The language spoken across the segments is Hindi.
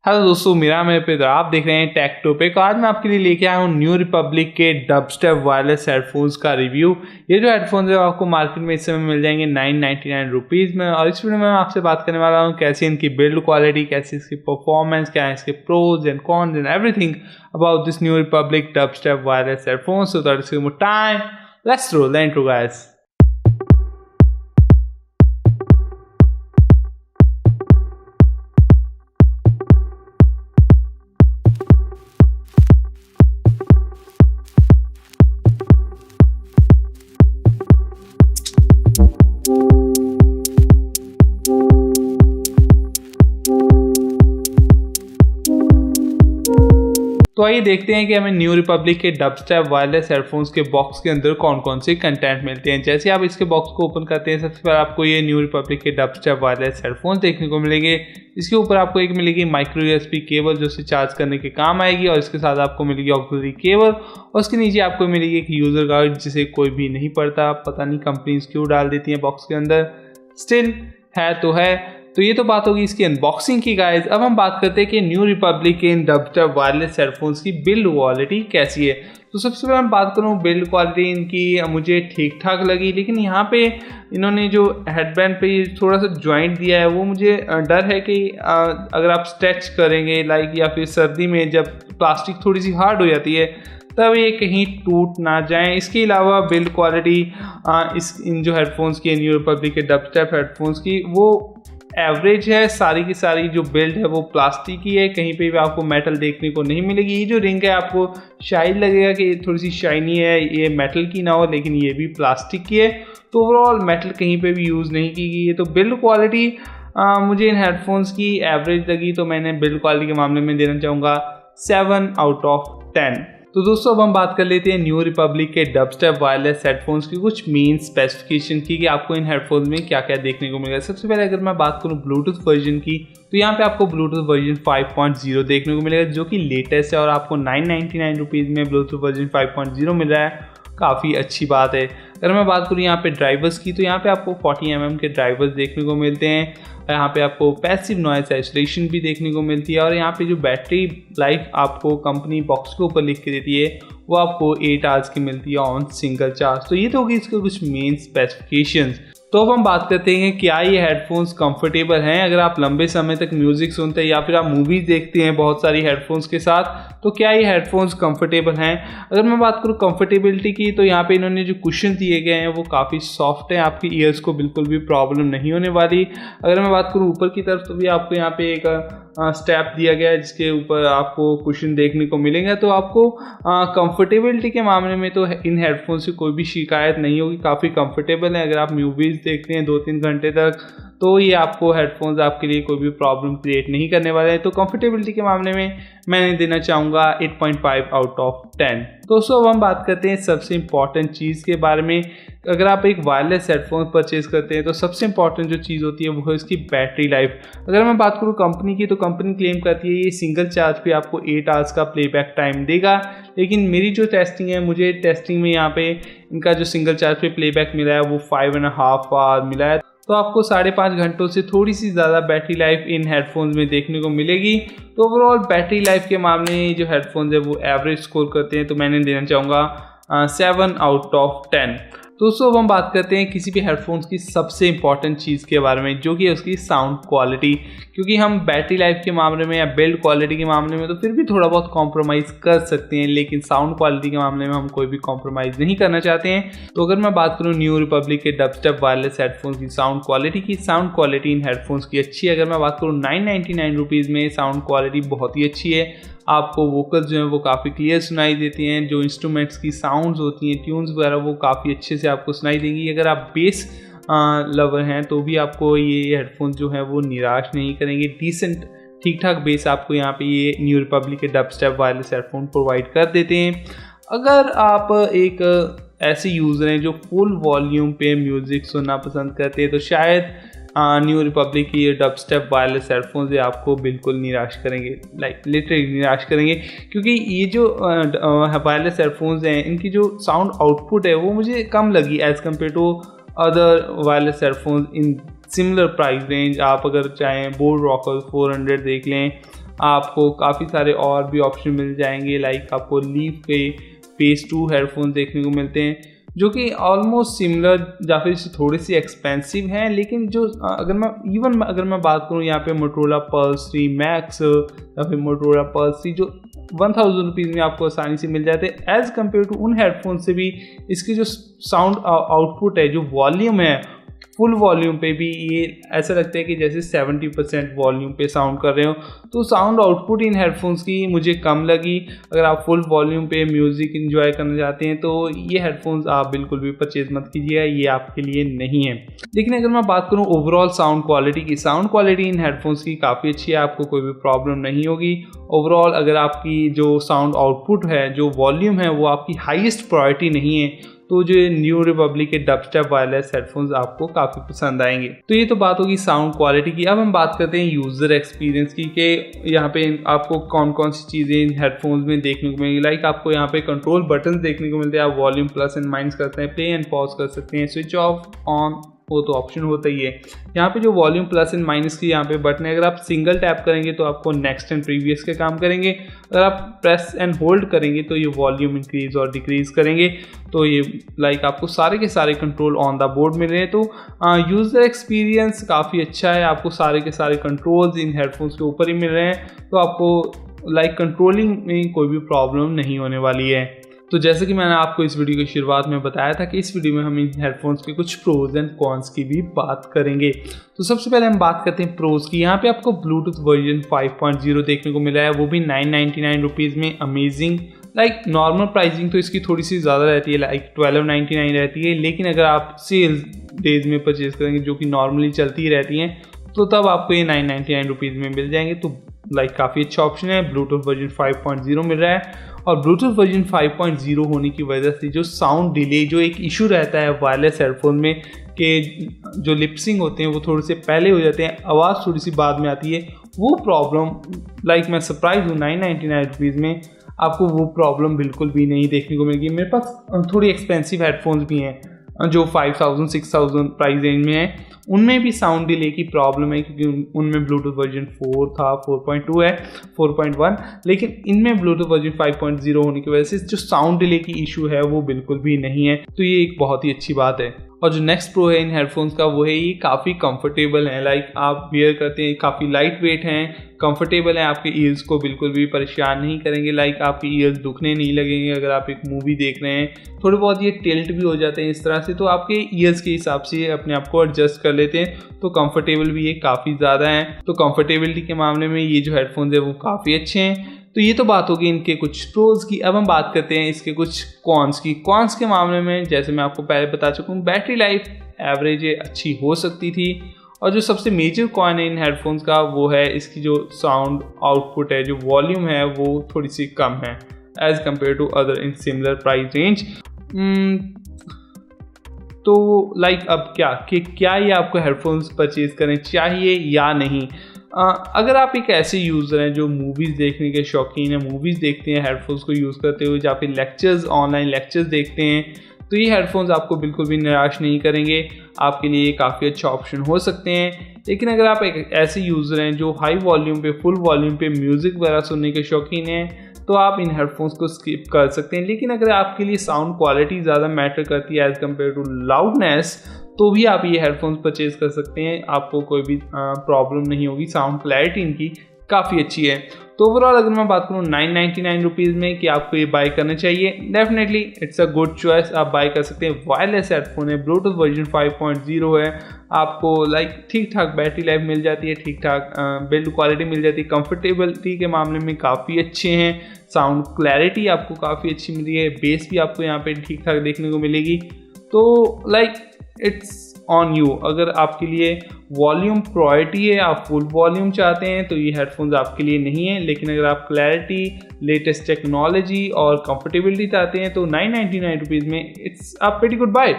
हेलो दोस्तों, मेरा मैं पे आप देख रहे हैं टेक टॉपिक। आज मैं आपके लिए लेके आया हूँ न्यू रिपब्लिक के डबस्टेप वायरलेस हेडफोन्स का रिव्यू। ये जो हेडफोन्स है आपको मार्केट में इस समय मिल जाएंगे 999 रुपीज़ में। और इस वीडियो में मैं आपसे बात करने वाला हूँ कैसी इनकी बिल्ड क्वालिटी, कैसी इसकी परफॉर्मेंस, क्या है इसके pros and cons and everything about this new Republic dubstep wireless headphones. So that is more time, let's roll the intro guys. तो आइए देखते हैं कि हमें न्यू रिपब्लिक के डबस्टेप वायरलेस हेडफोन्स के बॉक्स के अंदर कौन कौन से कंटेंट मिलते हैं। जैसे आप इसके बॉक्स को ओपन करते हैं, सबसे पहले आपको ये न्यू रिपब्लिक के डबस्टेप वायरलेस हेडफोन्स देखने को मिलेंगे। इसके ऊपर आपको एक मिलेगी माइक्रो यूएसबी केबल जो से चार्ज करने के काम आएगी, और इसके साथ आपको मिलेगी ऑक्सिलरी केबल, और उसके नीचे आपको मिलेगी एक यूज़र गाइड जिसे कोई भी नहीं पढ़ता। पता नहीं कंपनीज क्यों डाल देती हैं बॉक्स के अंदर, स्टिल है तो है। तो ये तो बात होगी इसकी अनबॉक्सिंग की गाइस। अब हम बात करते हैं कि न्यू रिपब्लिक के इन डबस्टेप वायरलेस हेडफोन्स की बिल्ड क्वालिटी कैसी है। तो सबसे पहले मैं बात करूँ बिल्ड क्वालिटी इनकी, मुझे ठीक ठाक लगी, लेकिन यहाँ पे इन्होंने जो हेडबैंड पे थोड़ा सा जॉइंट दिया है वो मुझे डर है कि अगर आप स्ट्रेच करेंगे या फिर सर्दी में जब प्लास्टिक थोड़ी सी हार्ड हो जाती है तब ये कहीं टूट ना जाएं। इसके अलावा बिल्ड क्वालिटी इन जो हेडफोन्स की न्यू रिपब्लिक के डबस्टेप हेडफोन्स की वो एवरेज है। सारी की सारी जो बिल्ड है वो प्लास्टिक की है, कहीं पे भी आपको मेटल देखने को नहीं मिलेगी। ये जो रिंग है आपको शायद लगेगा कि थोड़ी सी शाइनी है, ये मेटल की ना हो, लेकिन ये भी प्लास्टिक की है। तो ओवरऑल मेटल कहीं पे भी यूज़ नहीं की गई है। तो बिल्ड क्वालिटी मुझे इन हेडफोन्स की एवरेज लगी, तो मैंने बिल्ड क्वालिटी के मामले में देना चाहूँगा 7 आउट ऑफ 10। तो दोस्तों अब हम बात कर लेते हैं न्यू रिपब्लिक के डबस्टेप वायरलेस हेडफोन्स की कुछ मेन स्पेसिफिकेशन की कि आपको इन हेडफोन्स में क्या क्या देखने को मिलेगा। सबसे पहले अगर मैं बात करूं ब्लूटूथ वर्जन की, तो यहाँ पे आपको ब्लूटूथ वर्जन 5.0 देखने को मिलेगा जो कि लेटेस्ट है, और आपको 999 रुपीज़ में ब्लूटूथ वर्जन 5.0 मिल रहा है। काफ़ी अच्छी बात है। अगर मैं बात करूँ यहाँ पे ड्राइवर्स की, तो यहाँ पे आपको 40 mm के ड्राइवर्स देखने को मिलते हैं। यहाँ पे आपको पैसिव नॉइस आइसोलेशन भी देखने को मिलती है, और यहाँ पे जो बैटरी लाइफ आपको कंपनी बॉक्स के ऊपर लिख के देती है वो आपको 8 आवर्स की मिलती है ऑन सिंगल चार्ज। तो ये तो होगी इसके कुछ मेन स्पेसिफिकेशंस। तो अब हम बात करते हैं क्या ये हेडफोन्स कंफर्टेबल हैं। अगर आप लंबे समय तक म्यूजिक सुनते हैं या फिर आप मूवीज देखते हैं बहुत सारी हेडफोन्स के साथ, तो क्या ये हेडफोन्स कंफर्टेबल हैं। अगर मैं बात करूँ कंफर्टेबिलिटी की, तो यहाँ पे इन्होंने जो कुशन दिए गए हैं वो काफ़ी सॉफ्ट है, आपकी ईयर्स को बिल्कुल भी प्रॉब्लम नहीं होने वाली। अगर मैं बात करूँ ऊपर की तरफ, तो भी आपको यहाँ पे एक स्टेप दिया गया है जिसके ऊपर आपको कुशन देखने को मिलेंगे। तो आपको कंफर्टेबिलिटी के मामले में तो इन हेडफोन से कोई भी शिकायत नहीं होगी, काफ़ी कंफर्टेबल है। अगर आप मूवीज़ देखते हैं 2-3 घंटे तक, तो ये आपको हेडफोन्स आपके लिए कोई भी प्रॉब्लम क्रिएट नहीं करने वाले हैं। तो कंफर्टेबिलिटी के मामले में मैंने देना चाहूँगा 8.5 आउट ऑफ 10। दोस्तों अब हम बात करते हैं सबसे इम्पॉर्टेंट चीज़ के बारे में। अगर आप एक वायरलेस हेडफोन परचेज़ करते हैं तो सबसे इम्पॉर्टेंट जो चीज़ होती है वो है इसकी बैटरी लाइफ। अगर मैं बात करूँ कंपनी की, तो कंपनी क्लेम करती है ये सिंगल चार्ज पे आपको 8 आवर्स का प्लेबैक टाइम देगा, लेकिन मेरी जो टेस्टिंग है, मुझे टेस्टिंग में यहाँ पे इनका जो सिंगल चार्ज पे प्लेबैक मिला है वो 5.5 आवर मिला है। तो आपको 5.5 घंटों से थोड़ी सी ज़्यादा बैटरी लाइफ इन हेडफोन्स में देखने को मिलेगी। तो ओवरऑल बैटरी लाइफ के मामले में जो हेडफोन्स है वो एवरेज स्कोर करते हैं, तो मैंने देना चाहूँगा 7 आउट ऑफ 10। दोस्तों अब हम बात करते हैं किसी भी हेडफोन्स की सबसे इंपॉर्टेंट चीज़ के बारे में, जो कि है उसकी साउंड क्वालिटी। क्योंकि हम बैटरी लाइफ के मामले में या बिल्ड क्वालिटी के मामले में तो फिर भी थोड़ा बहुत कॉम्प्रोमाइज़ कर सकते हैं, लेकिन साउंड क्वालिटी के मामले में हम कोई भी कॉम्प्रोमाइज़ नहीं करना चाहते हैं। तो अगर मैं बात करूँ न्यू रिपब्लिक के डबस्टेप वायरलेस हेडफोन्स की साउंड क्वालिटी इन हेडफोन्स की अच्छी है। अगर मैं बात करूँ 999 रुपीज़ में साउंड क्वालिटी बहुत ही अच्छी है। आपको वोकल्स जो हैं वो काफ़ी क्लियर सुनाई देती हैं, जो इंस्ट्रूमेंट्स की साउंड्स होती हैं, ट्यून्स वगैरह, वो काफ़ी अच्छे से आपको सुनाई देंगी। अगर आप बेस लवर हैं तो भी आपको ये हेडफोन्स जो हैं वो निराश नहीं करेंगे। डिसेंट ठीक ठाक बेस आपको यहाँ पे ये न्यू रिपब्लिक के डबस्टेप वायरलेस हेडफोन प्रोवाइड कर देते हैं। अगर आप एक ऐसे यूज़र हैं जो फुल वॉल्यूम पे म्यूज़िक सुनना पसंद करते हैं, तो शायद न्यू रिपब्लिक की ये डबस्टेप वायरलेस हेडफोन्स ये आपको बिल्कुल निराश करेंगे, लिटरली निराश करेंगे। क्योंकि ये जो वायरलेस हेडफोन्स हैं इनकी जो साउंड आउटपुट है वो मुझे कम लगी as compare to other wireless headphones in similar price range. आप अगर चाहें बोट रॉकर्स 400 देख लें, आपको काफ़ी सारे और भी ऑप्शन मिल जाएंगे। लाइक आपको लीफ के फेस 2 हेडफोन्स देखने को मिलते हैं जो कि ऑलमोस्ट सिमिलर या फिर थोड़ी सी एक्सपेंसिव हैं, लेकिन जो अगर मैं बात करूँ यहाँ पे मोटोरोला पल्स 3 मैक्स या फिर मोटोरोला पल्स 3 जो 1000 रुपीज़ में आपको आसानी से मिल जाते हैं, एज़ कम्पेयर टू उन हेडफोन से भी इसकी जो साउंड आउटपुट है, जो वॉल्यूम है, फुल वॉल्यूम पे भी ये ऐसा लगता है कि जैसे 70% वॉल्यूम पे साउंड कर रहे हो। तो साउंड आउटपुट इन हेडफोन्स की मुझे कम लगी। अगर आप फुल वॉल्यूम पे म्यूज़िक एंजॉय करना चाहते हैं तो ये हेडफोन्स आप बिल्कुल भी परचेज मत कीजिएगा, ये आपके लिए नहीं है। लेकिन अगर मैं बात करूँ ओवरऑल साउंड क्वालिटी की, साउंड क्वालिटी इन हेडफोन्स की काफ़ी अच्छी है, आपको कोई भी प्रॉब्लम नहीं होगी। ओवरऑल अगर आपकी जो साउंड आउटपुट है, जो वॉल्यूम है, वो आपकी हाईएस्ट प्रायोरिटी नहीं है तो जो न्यू रिपब्लिक के डबस्टेप वायरलेस हेडफोन्स आपको काफ़ी पसंद आएंगे। तो ये तो बात होगी साउंड क्वालिटी की। अब हम बात करते हैं यूज़र एक्सपीरियंस की कि यहाँ पे आपको कौन कौन सी चीज़ें इन हेडफोन्स में देखने को मिलेंगी। लाइक आपको यहाँ पे कंट्रोल बटन देखने को मिलते हैं, आप वॉल्यूम प्लस एंड माइनस करते हैं, प्ले एंड पॉज कर सकते हैं, स्विच ऑफ ऑन वो तो ऑप्शन होता ही है। यहाँ पे जो वॉल्यूम प्लस एंड माइनस की यहाँ पे बटन है, अगर आप सिंगल टैप करेंगे तो आपको नेक्स्ट एंड प्रीवियस के काम करेंगे, अगर आप प्रेस एंड होल्ड करेंगे तो ये वॉल्यूम इंक्रीज और डिक्रीज करेंगे। तो ये लाइक आपको सारे के सारे कंट्रोल ऑन द बोर्ड मिल रहे हैं। तो यूज़र एक्सपीरियंस काफ़ी अच्छा है, आपको सारे के सारे कंट्रोल्स इन हेडफोन्स के ऊपर ही मिल रहे हैं, तो आपको लाइक कंट्रोलिंग में कोई भी प्रॉब्लम नहीं होने वाली है। तो जैसे कि मैंने आपको इस वीडियो की शुरुआत में बताया था कि इस वीडियो में हम इन हेडफोन्स के कुछ प्रोज एंड कॉन्स की भी बात करेंगे। तो सबसे पहले हम बात करते हैं प्रोज की। यहाँ पे आपको ब्लूटूथ वर्जन 5.0 देखने को मिला है, वो भी 999 रुपीज़ में। अमेजिंग। लाइक नॉर्मल प्राइसिंग तो इसकी थोड़ी सी ज़्यादा रहती है, लाइक 1299 रहती है, लेकिन अगर आप सेल्स डेज में परचेज करेंगे जो कि नॉर्मली चलती ही रहती हैं तो तब आपको ये 999 रुपीज़ में मिल जाएंगे। तो लाइक काफ़ी अच्छा ऑप्शन है। ब्लूटूथ वर्जन 5.0 मिल रहा है और ब्लूटूथ वर्जन 5.0 होने की वजह से जो साउंड डिले, जो एक इशू रहता है वायरलेस हेडफोन में कि जो लिपसिंग होते हैं वो थोड़े से पहले हो जाते हैं, आवाज़ थोड़ी सी बाद में आती है, वो प्रॉब्लम लाइक मैं सरप्राइज हूँ 999 रुपीज़ में आपको वो प्रॉब्लम बिल्कुल भी नहीं देखने को मिलेगी। मेरे पास थोड़ी एक्सपेंसिव हेडफोन्स भी हैं जो 5000-6000 प्राइस रेंज में है, उनमें भी साउंड डिले की प्रॉब्लम है क्योंकि उनमें ब्लूटूथ वर्जन 4 था, 4.2 है, 4.1, लेकिन इनमें ब्लूटूथ वर्जन 5.0 होने की वजह से जो साउंड डिले की इशू है वो बिल्कुल भी नहीं है। तो ये एक बहुत ही अच्छी बात है। और जो नेक्स्ट प्रो है इन हेडफोन्स का वो है ये काफ़ी कंफर्टेबल है। लाइक आप वेयर करते हैं, काफ़ी लाइट वेट हैं, कंफर्टेबल हैं, आपके ईयर्स को बिल्कुल भी परेशान नहीं करेंगे। लाइक आपके ईयर्स दुखने नहीं लगेंगे अगर आप एक मूवी देख रहे हैं। थोड़े बहुत ये टिल्ट भी हो जाते हैं इस तरह से, तो आपके ईयर्स के हिसाब से अपने आप को एडजस्ट कर लेते हैं, तो कंफर्टेबल भी ये काफ़ी ज़्यादा हैं। तो कंफर्टेबिलिटी के मामले में ये जो हेडफोन्स है वो काफ़ी अच्छे हैं। तो ये तो बात होगी इनके कुछ प्रोज की। अब हम बात करते हैं इसके कुछ कॉन्स की। कॉन्स के मामले में जैसे मैं आपको पहले बता चुका हूँ, बैटरी लाइफ एवरेज अच्छी हो सकती थी, और जो सबसे मेजर कॉन है इन हेडफोन्स का वो है इसकी जो साउंड आउटपुट है, जो वॉल्यूम है वो थोड़ी सी कम है as compare to other in similar price range. तो लाइक अब क्या ये आपको हेडफोन्स परचेज करें चाहिए या नहीं। अगर आप एक ऐसे यूज़र हैं जो मूवीज़ देखने के शौकीन है, मूवीज़ देखते हैं हेडफोन्स को यूज़ करते हुए, या फिर लेक्चर्स, ऑनलाइन लेक्चर्स देखते हैं, तो ये हेडफोन्स आपको बिल्कुल भी निराश नहीं करेंगे, आपके लिए ये काफ़ी अच्छा ऑप्शन हो सकते हैं। लेकिन अगर आप एक ऐसे यूज़र हैं जो हाई वॉल्यूम पे, फुल वॉल्यूम पे म्यूज़िक वगैरह सुनने के शौकीन हैं, तो आप इन हेडफोन्स को स्किप कर सकते हैं। लेकिन अगर आपके लिए साउंड क्वालिटी ज़्यादा मैटर करती है एज़ कम्पेयर टू लाउडनेस, तो भी आप ये हेडफोन्स परचेज कर सकते हैं, आपको कोई भी प्रॉब्लम नहीं होगी। साउंड क्लैरिटी इनकी काफ़ी अच्छी है। तो ओवरऑल अगर मैं बात करूँ 999 रुपीज़ में कि आपको ये बाय करना चाहिए, definitely it's a good choice, आप बाय कर सकते हैं। वायरलेस हेडफोन है, ब्लूटूथ वर्जन 5.0 है, आपको लाइक ठीक ठाक बैटरी लाइफ मिल जाती है, ठीक ठाक बिल्ड क्वालिटी मिल जाती है, कंफर्टेबिलिटी के मामले में काफ़ी अच्छे हैं, साउंड क्लैरिटी आपको काफ़ी अच्छी मिली है, बेस भी आपको यहाँ पे ठीक ठाक देखने को मिलेगी। तो लाइक इट्स ऑन यू। अगर आपके लिए वॉल्यूम प्रायोरिटी है, आप फुल वॉल्यूम चाहते हैं, तो ये हेडफोन्स आपके लिए नहीं है। लेकिन अगर आप क्लैरिटी, लेटेस्ट टेक्नोलॉजी और कंफर्टेबिलिटी चाहते हैं तो 999 रुपीज़ में it's a pretty good buy.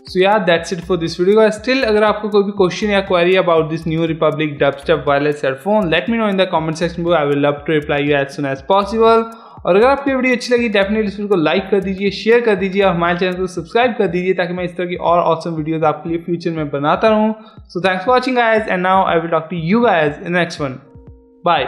So यार that's it for this video. Still अगर आपको कोई भी क्वेश्चन या query about this new Republic dubstep wireless headphone, let me know in the comment section, I will love to reply you as soon as possible. और अगर आपको वीडियो अच्छी लगी डेफिनेटली इस वीडियो को लाइक कर दीजिए, शेयर कर दीजिए और हमारे चैनल को सब्सक्राइब कर दीजिए ताकि मैं इस तरह की और ऑसम वीडियोस आपके लिए फ्यूचर में बनाता रहूं। So thanks for watching guys, and now I will talk to you guys in next one. Bye.